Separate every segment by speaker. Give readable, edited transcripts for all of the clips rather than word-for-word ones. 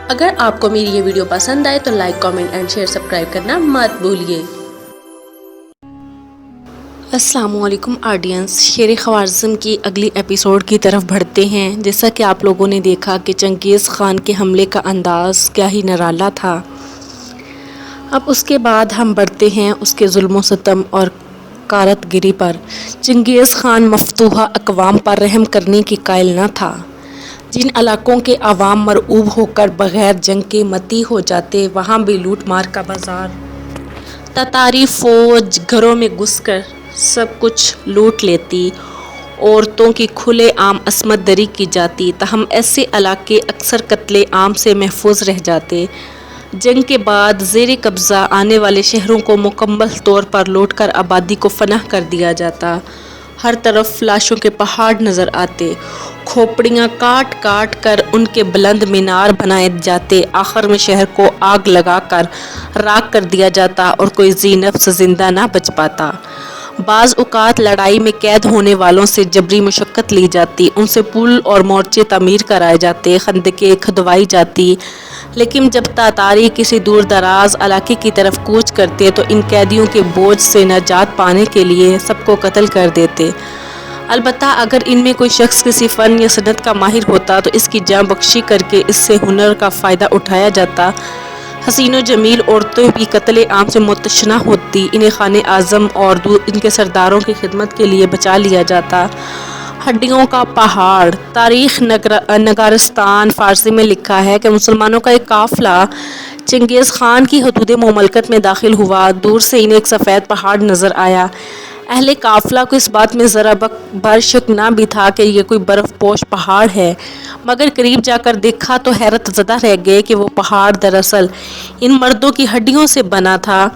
Speaker 1: اگر آپ کو میری یہ ویڈیو پسند آئے تو like, comment and share, subscribe کرنا مت بھولیے۔ السلام علیکم آڈینس، شیر خوارزم کی اگلی ایپیسوڈ کی طرف بڑھتے ہیں۔ جیسا کہ آپ لوگوں نے دیکھا کہ چنگیز خان کے حملے کا انداز کیا ہی نرالا تھا۔ اب اس کے بعد ہم بڑھتے ہیں اس کے ظلم و ستم اور غارت گری پر۔ چنگیز خان مفتوحہ اقوام پر رحم کرنے کی قائل نہ تھا۔ جن علاقوں کے عوام مرعوب ہو کر بغیر جنگ کے متی ہو جاتے، وہاں بھی لوٹ مار کا بازار۔ تاتاری فوج گھروں میں گھس کر سب کچھ لوٹ لیتی، عورتوں کی کھلے عام عصمت دری کی جاتی، تاہم ایسے علاقے اکثر قتل عام سے محفوظ رہ جاتے۔ جنگ کے بعد زیر قبضہ آنے والے شہروں کو مکمل طور پر لوٹ کر آبادی کو فنا کر دیا جاتا۔ ہر طرف لاشوں کے پہاڑ نظر آتے، کھوپڑیاں کاٹ کاٹ کر ان کے بلند مینار بنائے جاتے، آخر میں شہر کو آگ لگا کر راکھ کر دیا جاتا اور کوئی ذی نفس زندہ نہ بچ پاتا۔ بعض اوقات لڑائی میں قید ہونے والوں سے جبری مشقت لی جاتی، ان سے پل اور مورچے تعمیر کرائے جاتے، خندقیں کھدوائی جاتی، لیکن جب تاتاری کسی دور دراز علاقے کی طرف کوچ کرتے تو ان قیدیوں کے بوجھ سے نجات پانے کے لیے سب کو قتل کر دیتے۔ البتہ اگر ان میں کوئی شخص کسی فن یا صنعت کا ماہر ہوتا تو اس کی جاں بخشی کر کے اس سے ہنر کا فائدہ اٹھایا جاتا۔ حسین و جمیل عورتیں بھی قتل عام سے متشنہ ہوتی، انہیں خان اعظم اور ان کے سرداروں کی خدمت کے لیے بچا لیا جاتا۔ ہڈیوں کا پہاڑ۔ تاریخ نگارستان فارسی میں لکھا ہے کہ مسلمانوں کا ایک قافلہ چنگیز خان کی حدود مملکت میں داخل ہوا۔ دور سے انہیں ایک سفید پہاڑ نظر آیا۔ اہل قافلہ کو اس بات میں ذرا بر شک نہ بھی تھا کہ یہ کوئی برف پوش پہاڑ ہے، مگر قریب جا کر دیکھا تو حیرت زدہ رہ گئے کہ وہ پہاڑ دراصل ان مردوں کی ہڈیوں سے بنا تھا،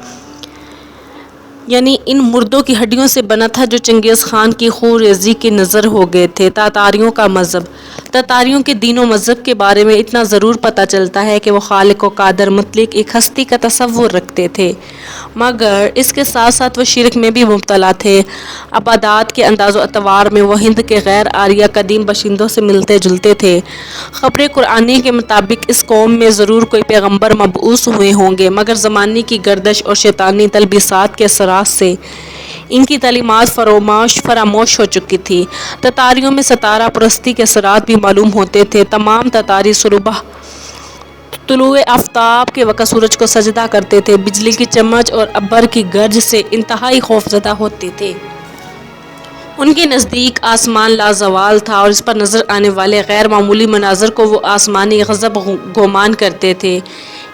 Speaker 1: ان مردوں کی ہڈیوں سے بنا تھا جو چنگیز خان کی خون ریزی کے نظر ہو گئے تھے۔ تاتاریوں کا مذہب۔ تاتاریوں کے دین و مذہب کے بارے میں اتنا ضرور پتہ چلتا ہے کہ وہ خالق و قادر مطلق ایک ہستی کا تصور رکھتے تھے، مگر اس کے ساتھ ساتھ وہ شرک میں بھی مبتلا تھے۔ عبادات کے انداز و اطوار میں وہ ہند کے غیر آریہ قدیم باشندوں سے ملتے جلتے تھے۔ خبر قرآنی کے مطابق اس قوم میں ضرور کوئی پیغمبر مبعوث ہوئے ہوں گے، مگر زمانے کی گردش اور شیطانی تلبیسات کے اثرات سے ان کی تعلیمات فراموش ہو چکی تھی۔ تاتاریوں میں ستارہ پرستی کے اثرات بھی معلوم ہوتے تھے۔ تمام تاتاری صبح طلوع آفتاب کے وقت سورج کو سجدہ کرتے تھے، بجلی کی چمک اور ابر کی گرج سے انتہائی خوفزدہ ہوتے تھے۔ ان کے نزدیک آسمان لازوال تھا اور اس پر نظر آنے والے غیر معمولی مناظر کو وہ آسمانی غضب گمان کرتے تھے۔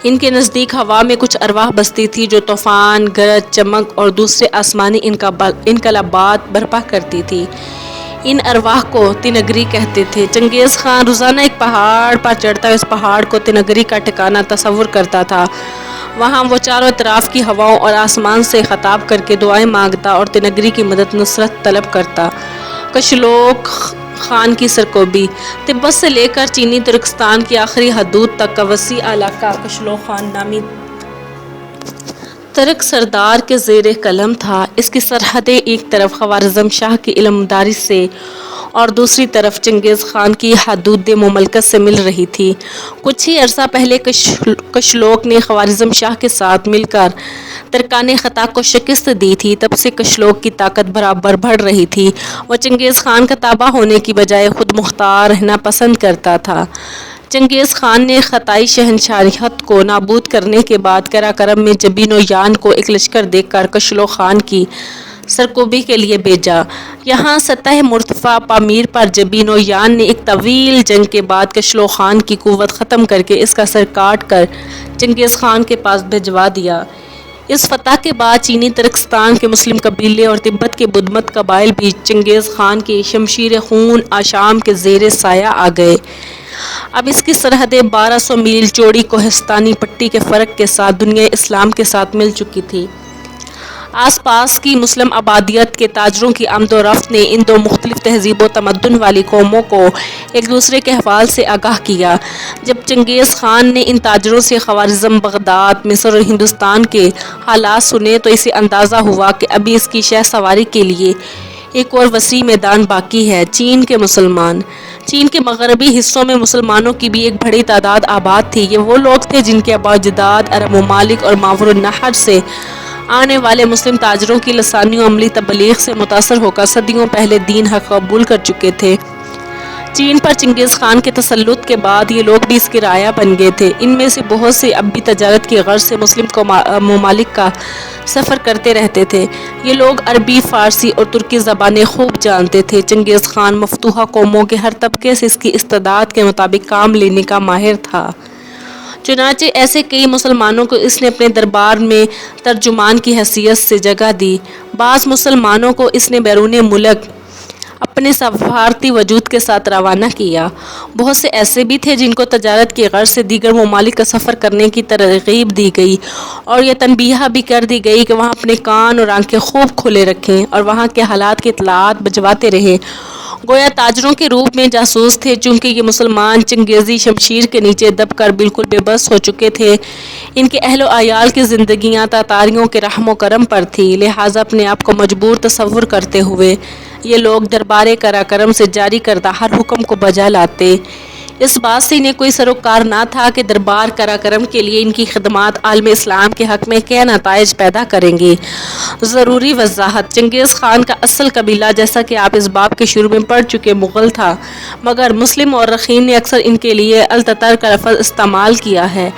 Speaker 1: ان کے نزدیک ہوا میں کچھ ارواح بستی تھی جو طوفان، گرج، چمک اور دوسرے آسمانی انقلابات برپا کرتی تھی۔ ان ارواح کو تنگری کہتے تھے۔ چنگیز خان روزانہ ایک پہاڑ پر چڑھتا، اس پہاڑ کو تنگری کا ٹھکانہ تصور کرتا تھا۔ وہاں وہ چاروں طرف کی ہواؤں اور آسمان سے خطاب کر کے دعائیں مانگتا اور تنگری کی مدد نصرت طلب کرتا۔ کشلوق خان کی سرکوبی۔ تبت سے لے کر چینی ترکستان کی آخری حدود تک کا وسیع علاقہ کشلوق خان نامی ترک سردار کے زیر قلم تھا۔ اس کی سرحدیں ایک طرف خوارزم شاہ کی علمبرداری سے اور دوسری طرف چنگیز خان کی حدود مملکت سے مل رہی تھی۔ کچھ ہی عرصہ پہلے کشلوق نے خوارزم شاہ کے ساتھ مل کر ترکان خطا کو شکست دی تھی۔ تب سے کشلوق کی طاقت برابر بڑھ رہی تھی۔ وہ چنگیز خان کا تابع ہونے کی بجائے خود مختار رہنا پسند کرتا تھا۔ چنگیز خان نے خطائی شہنشاہیت کو نابود کرنے کے بعد قراقرم میں جبین و یان کو ایک لشکر دے کر کشلوق خان کی سرکوبی کے لیے بھیجا۔ یہاں سطح مرتفع پامیر پر جبین و یان نے ایک طویل جنگ کے بعد کشلوق خان کی قوت ختم کر کے اس کا سر کاٹ کر چنگیز خان کے پاس بھجوا دیا۔ اس فتح کے بعد چینی ترکستان کے مسلم قبیلے اور تبت کے بدھ مت قبائل بھی چنگیز خان کی شمشیر خون آشام کے زیر سایہ آ گئے۔ اب اس کی سرحدیں 1200 میل چوڑی کوہستانی پٹی کے فرق کے ساتھ دنیا اسلام کے ساتھ مل چکی تھی۔ آس پاس کی مسلم آبادیت کے تاجروں کی آمد و رفت نے ان دو مختلف تہذیب و تمدن والی قوموں کو ایک دوسرے کے احوال سے آگاہ کیا۔ جب چنگیز خان نے ان تاجروں سے خوارزم، بغداد، مصر اور ہندوستان کے حالات سنے تو اسے اندازہ ہوا کہ ابھی اس کی شہ سواری کے لیے ایک اور وسیع میدان باقی ہے۔ چین کے مسلمان۔ چین کے مغربی حصوں میں مسلمانوں کی بھی ایک بڑی تعداد آباد تھی۔ یہ وہ لوگ تھے جن کے آباء و اجداد عرب ممالک اور ماوراء النہر سے آنے والے مسلم تاجروں کی لسانی و عملی تبلیغ سے متاثر ہو کر صدیوں پہلے دین حق قبول کر چکے تھے۔ چین پر چنگیز خان کے تسلط کے بعد یہ لوگ بھی اس کے رعایا بن گئے تھے۔ ان میں سے بہت سے اب بھی تجارت کی غرض سے مسلم ممالک کا سفر کرتے رہتے تھے۔ یہ لوگ عربی، فارسی اور ترکی زبانیں خوب جانتے تھے۔ چنگیز خان مفتوحہ قوموں کے ہر طبقے سے اس کی استعداد کے مطابق کام لینے کا ماہر تھا۔ چنانچہ ایسے کئی مسلمانوں کو اس نے اپنے دربار میں ترجمان کی حیثیت سے جگہ دی۔ بعض مسلمانوں کو اس نے بیرون ملک اپنے سفارتی وجود کے ساتھ روانہ کیا۔ بہت سے ایسے بھی تھے جن کو تجارت کی غرض سے دیگر ممالک کا سفر کرنے کی ترغیب دی گئی اور یہ تنبیہ بھی کر دی گئی کہ وہاں اپنے کان اور آنکھیں خوب کھلے رکھیں اور وہاں کے حالات کی اطلاعات بھجواتے رہیں۔ گویا تاجروں کے روپ میں جاسوس تھے۔ چونکہ یہ مسلمان چنگیزی شمشیر کے نیچے دب کر بالکل بے بس ہو چکے تھے، ان کے اہل و عیال کی زندگیاں تاتاریوں کے رحم و کرم پر تھی، لہٰذا اپنے آپ کو مجبور تصور کرتے ہوئے یہ لوگ دربار قراقرم سے جاری کردہ ہر حکم کو بجا لاتے۔ اس بات سے انہیں کوئی سروکار نہ تھا کہ دربار قراقرم کے لیے ان کی خدمات عالم اسلام کے حق میں کیا نتائج پیدا کریں گی۔ ضروری وضاحت: چنگیز خان کا اصل قبیلہ، جیسا کہ آپ اس باب کے شروع میں پڑھ چکے، مغل تھا، مگر مسلم مورخین نے اکثر ان کے لیے التتر کا لفظ استعمال کیا ہے۔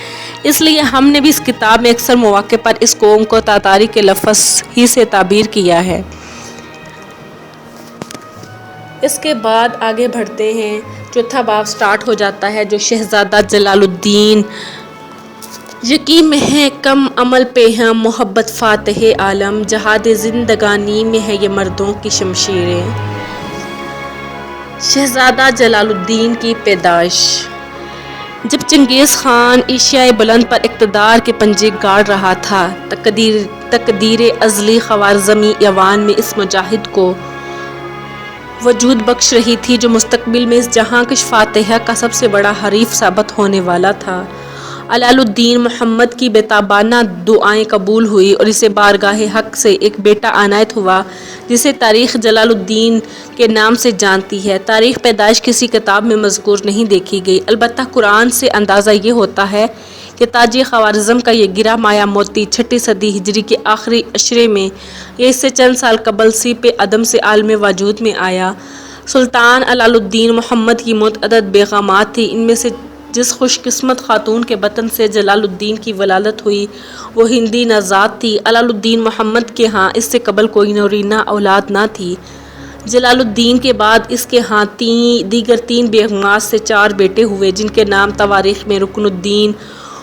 Speaker 1: اس لیے ہم نے بھی اس کتاب میں اکثر مواقع پر اس قوم کو تاتاری کے لفظ ہی سے تعبیر کیا ہے۔ اس کے بعد آگے بڑھتے ہیں۔ چوتھا باب سٹارٹ ہو جاتا ہے جو شہزادہ جلال الدین یقین میں ہے کم عمل پہ ہیں محبت فاتح عالم، جہاد زندگانی میں ہے یہ مردوں کی شمشیریں۔ شہزادہ جلال الدین کی پیدائش۔ جب چنگیز خان ایشیائے بلند پر اقتدار کے پنجے گاڑ رہا تھا، تقدیر ازلی خوارزمی ایوان میں اس مجاہد کو وجود بخش رہی تھی جو مستقبل میں اس جہاں کی فاتحہ کا سب سے بڑا حریف ثابت ہونے والا تھا۔ جلال الدین محمد کی بےتابانہ دعائیں قبول ہوئی اور اسے بارگاہ حق سے ایک بیٹا عنایت ہوا جسے تاریخ جلال الدین کے نام سے جانتی ہے۔ تاریخ پیدائش کسی کتاب میں مذکور نہیں دیکھی گئی، البتہ قرآن سے اندازہ یہ ہوتا ہے کہ تاج خوارزم کا یہ گرہ مایا موتی 6 صدی ہجری کے آخری عشرے میں یا اس سے چند سال قبل سیپ عدم سے عالم وجود میں آیا۔ سلطان جلال الدین محمد کی متعدد بیگمات تھیں، ان میں سے جس خوش قسمت خاتون کے بطن سے جلال الدین کی ولادت ہوئی وہ ہندی نژاد تھی۔ جلال الدین محمد کے ہاں اس سے قبل کوئی نورینہ اولاد نہ تھی۔ جلال الدین کے بعد اس کے ہاں دیگر 3 بیگمات سے 4 بیٹے ہوئے جن کے نام تواریخ میں رکن الدین،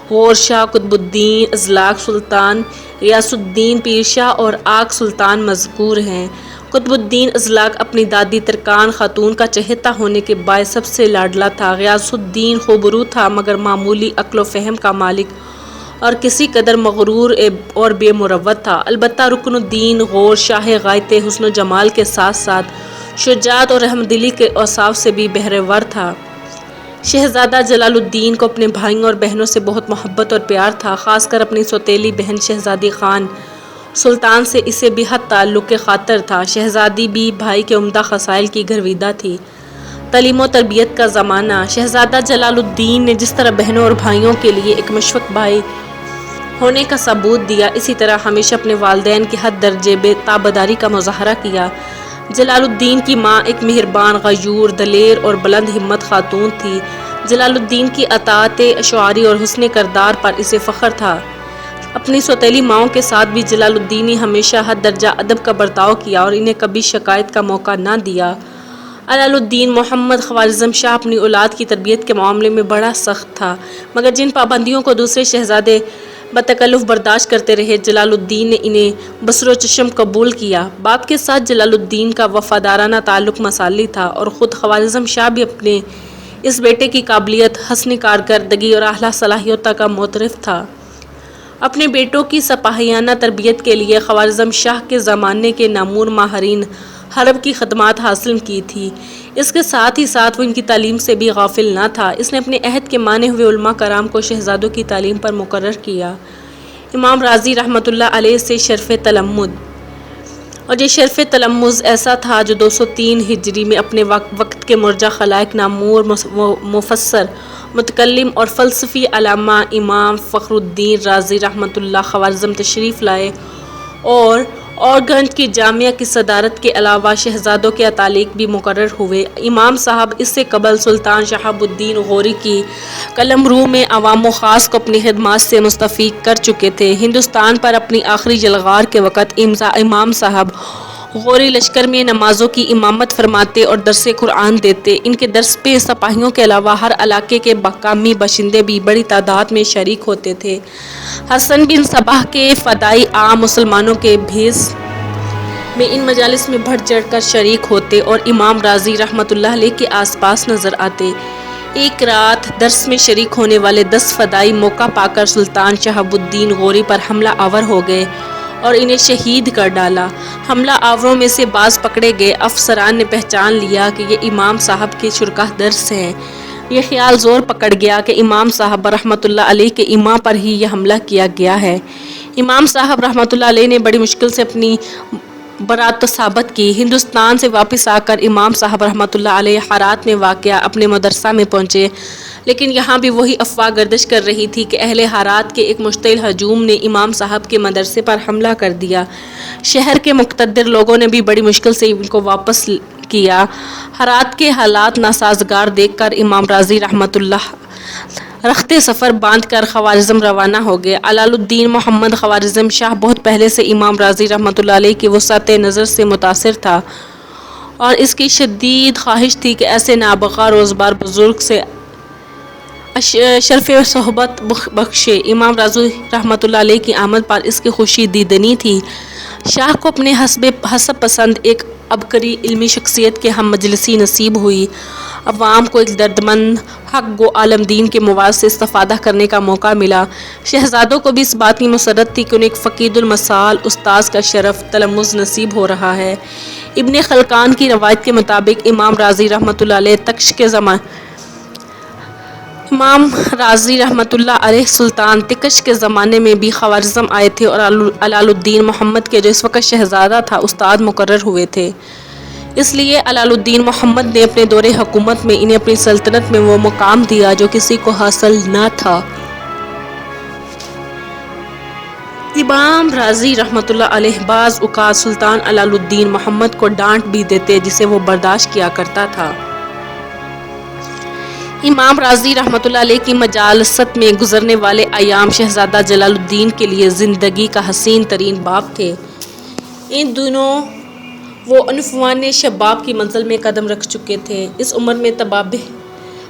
Speaker 1: غور شاہ، قطب الدین ازلاق سلطان، غیاث الدین پیر شاہ اور آگ سلطان مذکور ہیں۔ قطب الدین ازلاق اپنی دادی ترکان خاتون کا چہیتا ہونے کے باعث سب سے لاڈلا تھا۔ غیاث الدین خوبرو تھا مگر معمولی عقل و فہم کا مالک اور کسی قدر مغرور اور بے مروت تھا۔ البتہ رکن الدین غور شاہ غایت حسن و جمال کے ساتھ ساتھ شجاعت اور رحمدلی کے اوصاف سے بھی بہرور تھا۔ شہزادہ جلال الدین کو اپنے بھائیوں اور بہنوں سے بہت محبت اور پیار تھا، خاص کر اپنی سوتیلی بہن شہزادی خان سلطان سے اسے بے حد تعلق خاطر تھا۔ شہزادی بھی بھائی کے عمدہ خصائل کی گرویدہ تھی۔ تعلیم و تربیت کا زمانہ۔ شہزادہ جلال الدین نے جس طرح بہنوں اور بھائیوں کے لیے ایک مشفق بھائی ہونے کا ثبوت دیا، اسی طرح ہمیشہ اپنے والدین کے حد درجے بے تابعداری کا مظاہرہ کیا۔ جلال الدین کی ماں ایک مہربان، غیور، دلیر اور بلند ہمت خاتون تھی۔ جلال الدین کی اطاعت اشعاری اور حسن کردار پر اسے فخر تھا۔ اپنی سوتیلی ماؤں کے ساتھ بھی جلال الدین نے ہمیشہ حد درجہ ادب کا برتاؤ کیا اور انہیں کبھی شکایت کا موقع نہ دیا۔ جلال الدین محمد خوارزم شاہ اپنی اولاد کی تربیت کے معاملے میں بڑا سخت تھا، مگر جن پابندیوں کو دوسرے شہزادے بتکلف برداشت کرتے رہے، جلال الدین نے انہیں بصر و چشم قبول کیا۔ باپ کے ساتھ جلال الدین کا وفادارانہ تعلق مثالی تھا اور خود خوارزم شاہ بھی اپنے اس بیٹے کی قابلیت، حسن کارکردگی اور اعلیٰ صلاحیتوں کا معترف تھا۔ اپنے بیٹوں کی سپاہیانہ تربیت کے لیے خوارزم شاہ کے زمانے کے نامور ماہرین حرب کی خدمات حاصل کی تھی۔ اس کے ساتھ ہی ساتھ وہ ان کی تعلیم سے بھی غافل نہ تھا۔ اس نے اپنے عہد کے مانے ہوئے علماء کرام کو شہزادوں کی تعلیم پر مقرر کیا۔ امام راضی رحمۃ اللہ علیہ سے شرف تلمذ۔ اور یہ شرف تلمذ ایسا تھا جو 203 ہجری میں اپنے وقت کے مرجع خلائق نامور مفسر متکلم اور فلسفی علامہ امام فخر الدین رازی رحمۃ اللہ خوارزم تشریف لائے اور گنج کی جامعہ کی صدارت کے علاوہ شہزادوں کے اتالیق بھی مقرر ہوئے۔ امام صاحب اس سے قبل سلطان شہاب الدین غوری کی قلمرو میں عوام و خاص کو اپنی خدمات سے مستفیض کر چکے تھے۔ ہندوستان پر اپنی آخری یلغار کے وقت امام صاحب غوری لشکر میں نمازوں کی امامت فرماتے اور درس قرآن دیتے۔ ان کے درس پہ سپاہیوں کے علاوہ ہر علاقے کے مقامی باشندے بھی بڑی تعداد میں شریک ہوتے تھے۔ حسن بن صباح کے فدائی عام مسلمانوں کے بھیس میں ان مجالس میں بڑھ چڑھ کر شریک ہوتے اور امام رازی رحمۃ اللہ علیہ کے آس پاس نظر آتے۔ ایک رات درس میں شریک ہونے والے 10 فدائی موقع پا کر سلطان شہاب الدین غوری پر حملہ آور ہو گئے اور انہیں شہید کر ڈالا۔ حملہ آوروں میں سے بعض پکڑے گئے۔ افسران نے پہچان لیا کہ یہ امام صاحب کے شرکاء درس ہیں۔ یہ خیال زور پکڑ گیا کہ امام صاحب رحمۃ اللہ علیہ کے امام پر ہی یہ حملہ کیا گیا ہے۔ امام صاحب رحمۃ اللہ علیہ نے بڑی مشکل سے اپنی برات ثابت کی۔ ہندوستان سے واپس آ کر امام صاحب رحمۃ اللہ علیہ ہرات میں واقع اپنے مدرسہ میں پہنچے، لیکن یہاں بھی وہی افواہ گردش کر رہی تھی کہ اہل ہرات کے ایک مشتعل ہجوم نے امام صاحب کے مدرسے پر حملہ کر دیا۔ شہر کے مقتدر لوگوں نے بھی بڑی مشکل سے ان کو واپس کیا۔ ہرات کے حالات ناسازگار دیکھ کر امام رازی رحمۃ اللہ رخت سفر باندھ کر خوارزم روانہ ہو گئے۔ علال الدین محمد خوارزم شاہ بہت پہلے سے امام رازی رحمۃ اللہ علیہ کی وسعت نظر سے متاثر تھا اور اس کی شدید خواہش تھی کہ ایسے نابغہ روزگار بزرگ سے شرف صحبت بخشے۔ امام رازی رحمۃ اللہ علیہ کی آمد پر اس کی خوشی دیدنی تھی۔ شاہ کو اپنے حسب پسند ایک عبقری علمی شخصیت کے ہم مجلسی نصیب ہوئی۔ عوام کو ایک دردمند حق گو عالم دین کے مواد سے استفادہ کرنے کا موقع ملا۔ شہزادوں کو بھی اس بات کی مسرت تھی کہ انہیں ایک فقید المثال استاذ کا شرف تلمذ نصیب ہو رہا ہے۔ ابن خلقان کی روایت کے مطابق امام رازی رحمۃ اللہ علیہ سلطان تکش کے زمانے میں بھی خوارزم آئے تھے اور علال الدین محمد کے جو اس وقت شہزادہ تھا استاد مقرر ہوئے تھے۔ اس لیے علال الدین محمد نے اپنے دور حکومت میں انہیں اپنی سلطنت میں وہ مقام دیا جو کسی کو حاصل نہ تھا۔ امام رازی رحمۃ اللہ علیہ بعض اوقات سلطان علال الدین محمد کو ڈانٹ بھی دیتے جسے وہ برداشت کیا کرتا تھا۔ امام رازی رحمۃ اللہ علیہ کی مجالست میں گزرنے والے ایام شہزادہ جلال الدین کے لیے زندگی کا حسین ترین باب تھے۔ ان دنوں وہ عنفوان شباب کی منزل میں قدم رکھ چکے تھے۔ اس عمر میں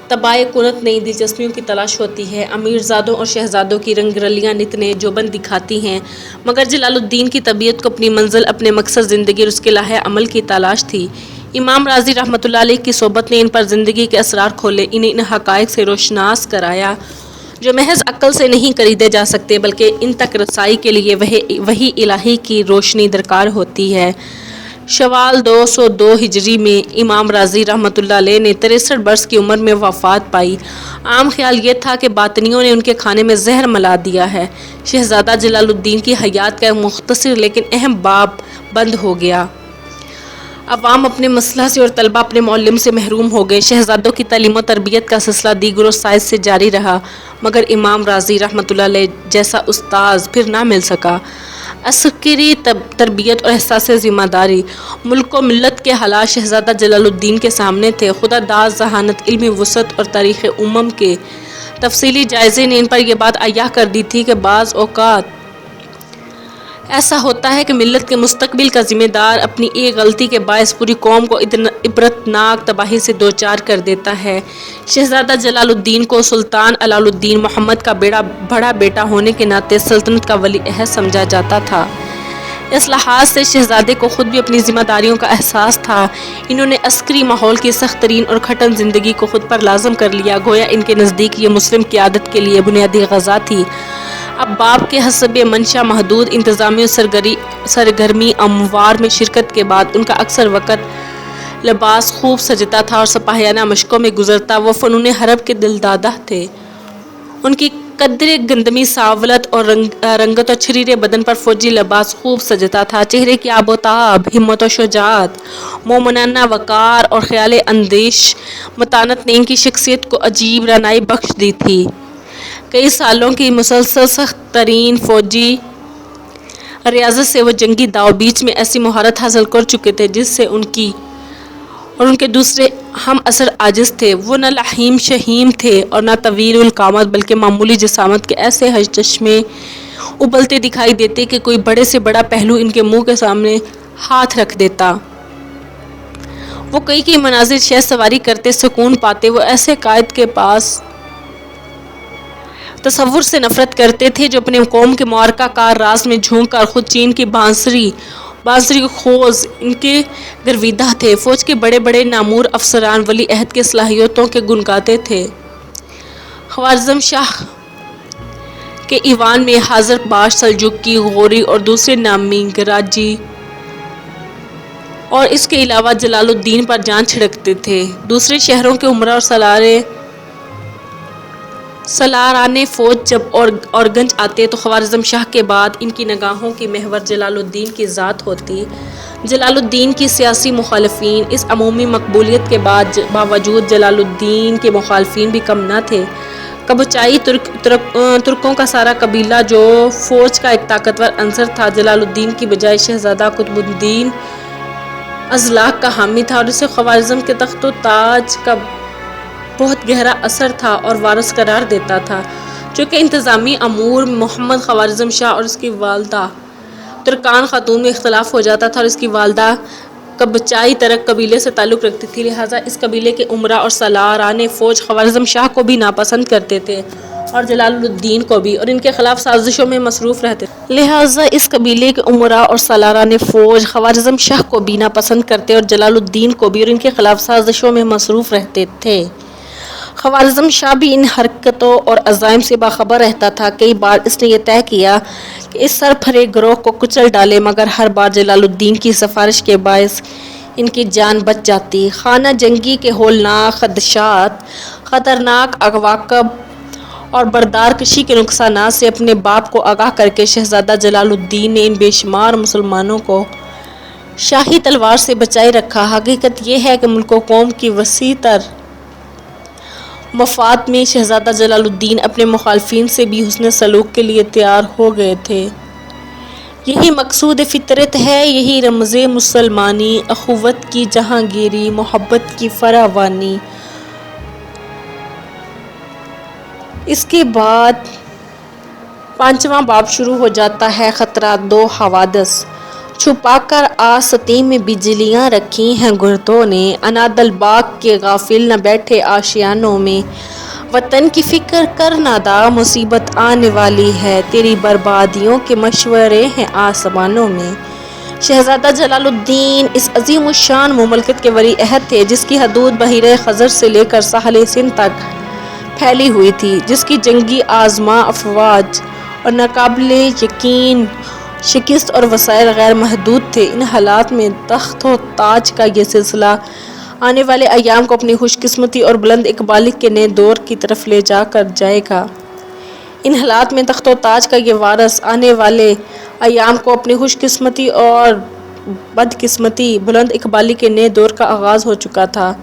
Speaker 1: طبائع کنت نئی دلچسپیوں کی تلاش ہوتی ہے۔ امیرزادوں اور شہزادوں کی رنگ رلیاں نت نئے جوبن دکھاتی ہیں، مگر جلال الدین کی طبیعت کو اپنی منزل، اپنے مقصد زندگی اور اس کے لاہ عمل کی تلاش تھی۔ امام رازی رحمۃ اللہ علیہ کی صحبت نے ان پر زندگی کے اسرار کھولے، انہیں ان حقائق سے روشناس کرایا جو محض عقل سے نہیں خریدے جا سکتے، بلکہ ان تک رسائی کے لیے وحی الہی کی روشنی درکار ہوتی ہے۔ شوال 202 ہجری میں امام رازی رحمۃ اللہ علیہ نے 63 برس کی عمر میں وفات پائی۔ عام خیال یہ تھا کہ باطنیوں نے ان کے کھانے میں زہر ملا دیا ہے۔ شہزادہ جلال الدین کی حیات کا ایک مختصر لیکن اہم باب بند ہو گیا۔ عوام اپنے مسلح سے اور طلبہ اپنے معلم سے محروم ہو گئے۔ شہزادوں کی تعلیم و تربیت کا سلسلہ دیگر وسائل سے جاری رہا، مگر امام رازی رحمۃ اللہ علیہ جیسا استاذ پھر نہ مل سکا۔ عسکری تربیت اور احساس ذمہ داری، ملک و ملت کے حالات شہزادہ جلال الدین کے سامنے تھے۔ خدا داد ذہانت، علمی وسعت اور تاریخ امم کے تفصیلی جائزے نے ان پر یہ بات عیاں کر دی تھی کہ بعض اوقات ایسا ہوتا ہے کہ ملت کے مستقبل کا ذمہ دار اپنی ایک غلطی کے باعث پوری قوم کو عبرتناک تباہی سے دوچار کر دیتا ہے۔ شہزادہ جلال الدین کو سلطان علال الدین محمد کا بڑا بیٹا ہونے کے ناطے سلطنت کا ولی عہد سمجھا جاتا تھا۔ اس لحاظ سے شہزادے کو خود بھی اپنی ذمہ داریوں کا احساس تھا۔ انہوں نے عسکری ماحول کی سخت ترین اور کھٹن زندگی کو خود پر لازم کر لیا، گویا ان کے نزدیک یہ مسلم قیادت کے لیے بنیادی غذا تھی۔ اب باپ کے حسب منشا محدود انتظامی اور سرگرمی اموار میں شرکت کے بعد ان کا اکثر وقت لباس خوب سجتا تھا اور سپاہیانہ مشقوں میں گزرتا۔ وہ فنون حرب کے دلدادہ تھے۔ ان کی قدر گندمی ساولت اور رنگت اور چھریرے بدن پر فوجی لباس خوب سجتا تھا. چہرے کی آب و تاب، ہمت و شجاعت، مومنانہ وقار اور خیال اندیش متانت نے ان کی شخصیت کو عجیب رعنائی بخش دی تھی. کئی سالوں کی مسلسل سخت ترین فوجی ریاضت سے وہ جنگی داؤ بیچ میں ایسی مہارت حاصل کر چکے تھے جس سے ان کی اور ان کے دوسرے ہم اثر عاجز تھے. وہ نہ لحیم شہیم تھے اور نہ طویل القامت، بلکہ معمولی جسامت کے ایسے حج چشمے ابلتے دکھائی دیتے کہ کوئی بڑے سے بڑا پہلو ان کے منہ کے سامنے ہاتھ رکھ دیتا. وہ کئی مناظر شہ سواری کرتے سکون پاتے. وہ ایسے قائد کے پاس تصور سے نفرت کرتے تھے جو اپنے قوم کے معرکہ کار راز میں جھونک کر خود چین کی بانسری خوز ان کے گرویدہ تھے. فوج کے بڑے بڑے نامور افسران ولی عہد کے صلاحیتوں کے گن گاتے تھے. خوارزم شاہ کے ایوان میں حاضر باش سلجوقی، غوری اور دوسرے نامی گراجی اور اس کے علاوہ جلال الدین پر جان چھڑکتے تھے. دوسرے شہروں کے امراء اور سالاران فوج جب اورگنج آتے تو خوارزم شاہ کے بعد ان کی نگاہوں کی محور جلال الدین کی ذات ہوتی. جلال الدین کی سیاسی مخالفین اس عمومی مقبولیت کے باوجود جلال الدین کے مخالفین بھی کم نہ تھے. قبچائی ترکوں کا سارا قبیلہ جو فوج کا ایک طاقتور عنصر تھا، جلال الدین کی بجائے شہزادہ قطب الدین ازلاق کا حامی تھا اور اسے خوارزم کے تخت و تاج کا بہت گہرا اثر تھا اور وارث قرار دیتا تھا. چونکہ انتظامی امور محمد خوارزم شاہ اور اس کی والدہ ترکان خاتون میں اختلاف ہو جاتا تھا اور اس کی والدہ قبچائی ترک قبیلے سے تعلق رکھتی تھی، لہٰذا اس قبیلے کے امراء اور سالاران فوج خوارزم شاہ کو بھی ناپسند کرتے تھے اور جلال الدین کو بھی، اور ان کے خلاف سازشوں میں مصروف رہتے تھے. لہٰذا اس قبیلے کے امراء اور سالاران فوج خوارزم شاہ کو بھی ناپسند کرتے اور جلال الدین کو بھی، اور ان کے خلاف سازشوں میں مصروف رہتے تھے. خوارزم شاہ بھی ان حرکتوں اور عزائم سے باخبر رہتا تھا. کئی بار اس نے یہ طے کیا کہ اس سرفرے گروہ کو کچل ڈالے، مگر ہر بار جلال الدین کی سفارش کے باعث ان کی جان بچ جاتی. خانہ جنگی کے ہولناک خدشات، خطرناک عواقب اور بردارکشی کے نقصانات سے اپنے باپ کو آگاہ کر کے شہزادہ جلال الدین نے ان بے شمار مسلمانوں کو شاہی تلوار سے بچائے رکھا. حقیقت یہ ہے کہ ملک و قوم کی وسیع تر مفاد میں شہزادہ جلال الدین اپنے مخالفین سے بھی حسن سلوک کے لیے تیار ہو گئے تھے. یہی مقصود فطرت ہے، یہی رمز مسلمانی، اخوت کی جہانگیری، محبت کی فراوانی. اس کے بعد 5واں باب شروع ہو جاتا ہے. خطرات. 2 حوادث. چھپا کر آستین میں بجلیاں رکھی ہیں گردوں نے، انادل باغ کے غافل نہ بیٹھے آشیانوں میں. وطن کی فکر کر نادا، مصیبت آنے والی ہے، تیری بربادیوں کے مشورے ہیں آسمانوں میں. شہزادہ جلال الدین اس عظیم الشان مملکت کے ولی عہد تھے جس کی حدود بحیرہ خزر سے لے کر ساحل سندھ تک پھیلی ہوئی تھی، جس کی جنگی آزما افواج اور ناقابل یقین شکست اور وسائل غیر محدود تھے. ان حالات میں تخت و تاج کا یہ سلسلہ آنے والے ایام کو اپنی خوش قسمتی اور بلند اقبالی کے نئے دور کی طرف لے جا کر جائے گا. ان حالات میں تخت و تاج کا یہ وارث آنے والے ایام کو اپنی خوش قسمتی اور بد قسمتی بلند اقبالی کے نئے دور کا آغاز ہو چکا تھا.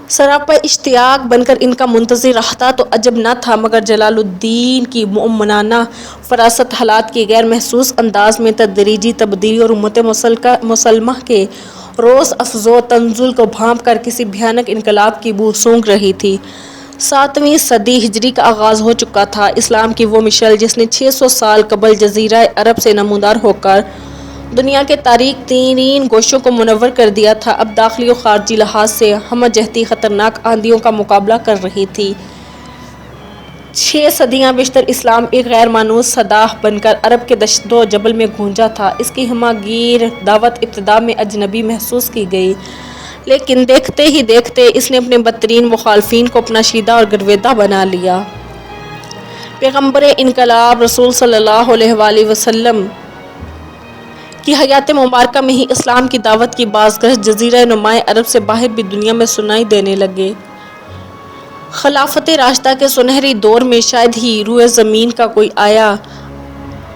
Speaker 1: سراپا اشتیاق بن کر ان کا منتظر رہتا تو عجب نہ تھا، مگر جلال الدین کی مؤمنانہ فراست حالات کی غیر محسوس انداز میں تدریجی تبدیلی اور امت مسلمہ کے روز افزوں تنزل کو بھانپ کر کسی بھیانک انقلاب کی بو سونگھ رہی تھی. 7ویں صدی ہجری کا آغاز ہو چکا تھا. اسلام کی وہ مشعل جس نے 600 سال قبل جزیرہ عرب سے نمودار ہو کر دنیا کے تاریک ترین گوشوں کو منور کر دیا تھا، اب داخلی و خارجی لحاظ سے ہمہ جہتی خطرناک آندھیوں کا مقابلہ کر رہی تھی. 6 صدیاں بیشتر اسلام ایک غیر مانوس صدا بن کر عرب کے دشت و جبل میں گونجا تھا. اس کی ہمہ گیر دعوت ابتدا میں اجنبی محسوس کی گئی، لیکن دیکھتے ہی دیکھتے اس نے اپنے بدترین مخالفین کو اپنا شیدہ اور گرویدہ بنا لیا. پیغمبر انقلاب رسول صلی اللہ علیہ وآلہ وسلم کی حیات مبارکہ میں ہی اسلام کی دعوت کی بازگشت جزیرہ نمائے عرب سے باہر بھی دنیا میں سنائی دینے لگے. خلافت راشدہ کے سنہری دور میں شاید ہی روئے زمین کا کوئی آیا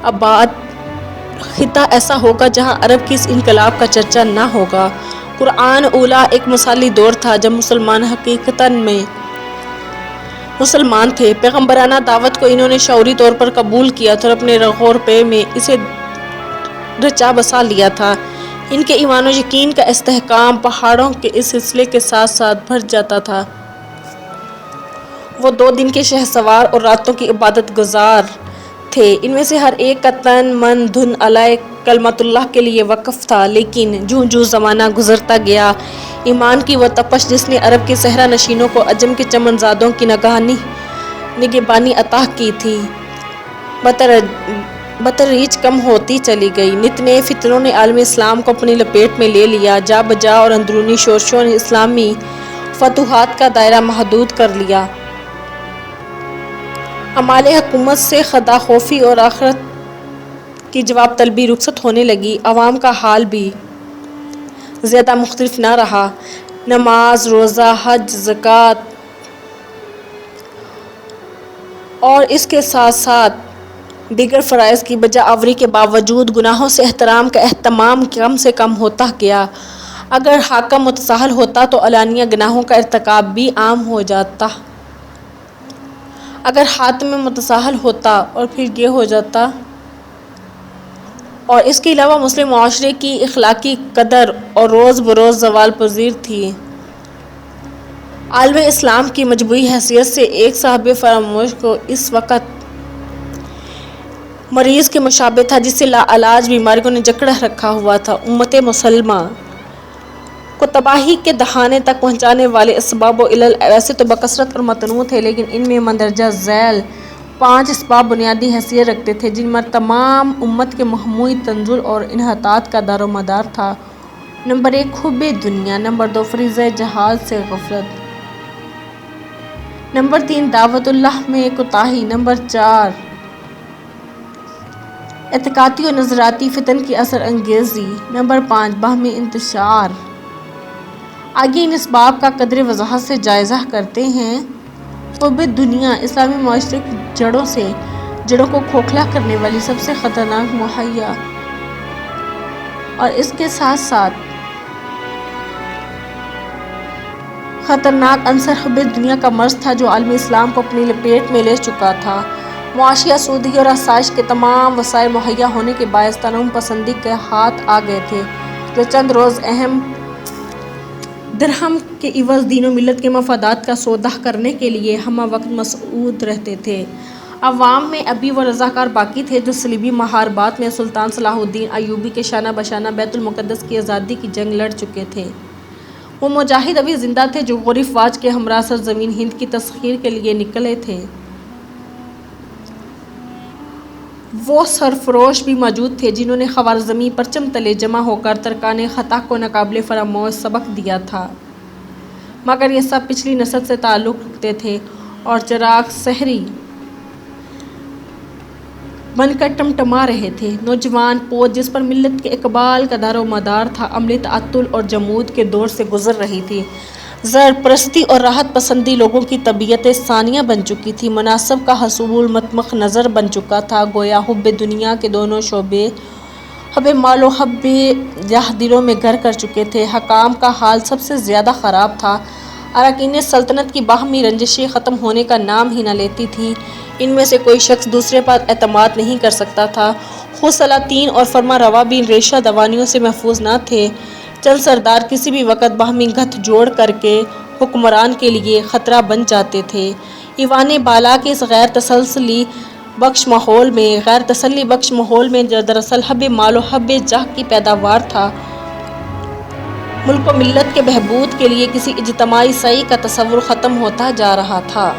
Speaker 1: آباد خطہ ایسا ہوگا جہاں عرب کی اس انقلاب کا چرچا نہ ہوگا۔ قرآن اولیٰ ایک مثالی دور تھا جب مسلمان حقیقتاً میں مسلمان تھے۔ پیغمبرانہ دعوت کو انہوں نے شعوری طور پر قبول کیا تھا اور اپنے رگ اور پے میں اسے رچا بسا لیا تھا۔ ان کے ایمان و یقین کا استحکام پہاڑوں کے اس سلسلے کے ساتھ ساتھ بڑھ جاتا تھا۔ وہ 2 دن کے شہسوار اور راتوں کی عبادت گزار تھے۔ ان میں سے ہر ایک کا تن من دھن علیہ کلمت اللہ کے لیے وقف تھا، لیکن جوں زمانہ گزرتا گیا، ایمان کی وہ تپش جس نے عرب کے صحرا نشینوں کو عجم کے چمن زادوں کی نگہبانی عطا کی تھی، بتدریج کم ہوتی چلی گئی۔ نت نئے فتنوں نے عالم اسلام کو اپنی لپیٹ میں لے لیا۔ جا بجا اور اندرونی شورشوں نے اسلامی فتوحات کا دائرہ محدود کر لیا۔ اعمال حکومت سے خدا خوفی اور آخرت کی جواب طلبی رخصت ہونے لگی۔ عوام کا حال بھی زیادہ مختلف نہ رہا۔ نماز، روزہ، حج، زکوٰۃ اور اس کے ساتھ ساتھ دیگر فرائض کی بجا آوری کے باوجود گناہوں سے احترام کا اہتمام کم سے کم ہوتا گیا۔ اگر حاکم متساہل ہوتا تو علانیہ گناہوں کا ارتکاب بھی عام ہو جاتا۔ اگر حاکم متساہل ہوتا اور پھر یہ ہو جاتا۔ اور اس کے علاوہ مسلم معاشرے کی اخلاقی قدر اور روز بروز زوال پذیر تھی۔ عالم اسلام کی مجموعی حیثیت سے ایک صاحب فراموش کو اس وقت مریض کے مشابہ تھا جسے لاعلاج بیماریوں نے جکڑ رکھا ہوا تھا۔ امت مسلمہ کو تباہی کے دہانے تک پہنچانے والے اسباب و علل ویسے تو بکثرت اور متنوع تھے، لیکن ان میں مندرجہ ذیل 5 اسباب بنیادی حیثیت رکھتے تھے جن پر تمام امت کے مجموعی تنزل اور انحطاط کا دار و مدار تھا۔ نمبر 1 حب دنیا، نمبر 2 فریضہ جہاد سے غفلت، نمبر 3 دعوت اللہ میں کوتاہی، نمبر 4 اعتقادی و نظریاتی فتن کی اثر انگیزی، نمبر 5 باہمی انتشار۔ آگے ان اسباب کا قدر وضاحت سے جائزہ کرتے ہیں۔ حب دنیا اسلامی معاشرے کی جڑوں کو کھوکھلا کرنے والی سب سے خطرناک مہیا اور اس کے ساتھ ساتھ خطرناک عنصر حب دنیا کا مرض تھا جو عالم اسلام کو اپنی لپیٹ میں لے چکا تھا۔ معاشی آسودگی اور آسائش کے تمام وسائل مہیا ہونے کے باعث تنوع پسندی کے ہاتھ آ گئے تھے، جو چند روز اہم درہم کے عوض دین و ملت کے مفادات کا سودا کرنے کے لیے ہمہ وقت مسعود رہتے تھے۔ عوام میں ابھی وہ رضاکار باقی تھے جو صلیبی محاربات میں سلطان صلاح الدین ایوبی کے شانہ بشانہ بیت المقدس کی آزادی کی جنگ لڑ چکے تھے۔ وہ مجاہد ابھی زندہ تھے جو غور افواج کے ہمراہ سرزمین ہند کی تسخیر کے لیے نکلے تھے۔ وہ سرفروش بھی موجود تھے جنہوں نے خوارزمی پرچم تلے جمع ہو کر ترکان خطا کو ناقابل فراموش سبق دیا تھا، مگر یہ سب پچھلی نسل سے تعلق رکھتے تھے اور چراغ سحری بن کر ٹمٹما رہے تھے۔ نوجوان پوت جس پر ملت کے اقبال کا دار و مدار تھا، عملی تعطل اور جمود کے دور سے گزر رہی تھی۔ زر پرستی اور راحت پسندی لوگوں کی طبیعت ثانیہ بن چکی تھی۔ مناصب کا حصول مطمخ نظر بن چکا تھا۔ گویا حب دنیا کے دونوں شعبے حب مال و حب جاہ دلوں میں گھر کر چکے تھے۔ حکام کا حال سب سے زیادہ خراب تھا۔ اراکین سلطنت کی باہمی رنجشیں ختم ہونے کا نام ہی نہ لیتی تھیں۔ ان میں سے کوئی شخص دوسرے پر اعتماد نہیں کر سکتا تھا۔ خود سلاطین اور فرما روا بھی ان ریشہ دوانیوں سے محفوظ نہ تھے۔ چند سردار کسی بھی وقت باہمی گٹھ جوڑ کر کے حکمران کے لیے خطرہ بن جاتے تھے۔ ایوان بالا کے اس غیر تسلی بخش ماحول میں جو دراصل حب مال و حب جاہ کی پیداوار تھا، ملک و ملت کے بہبود کے لیے کسی اجتماعی سعی کا تصور ختم ہوتا جا رہا تھا۔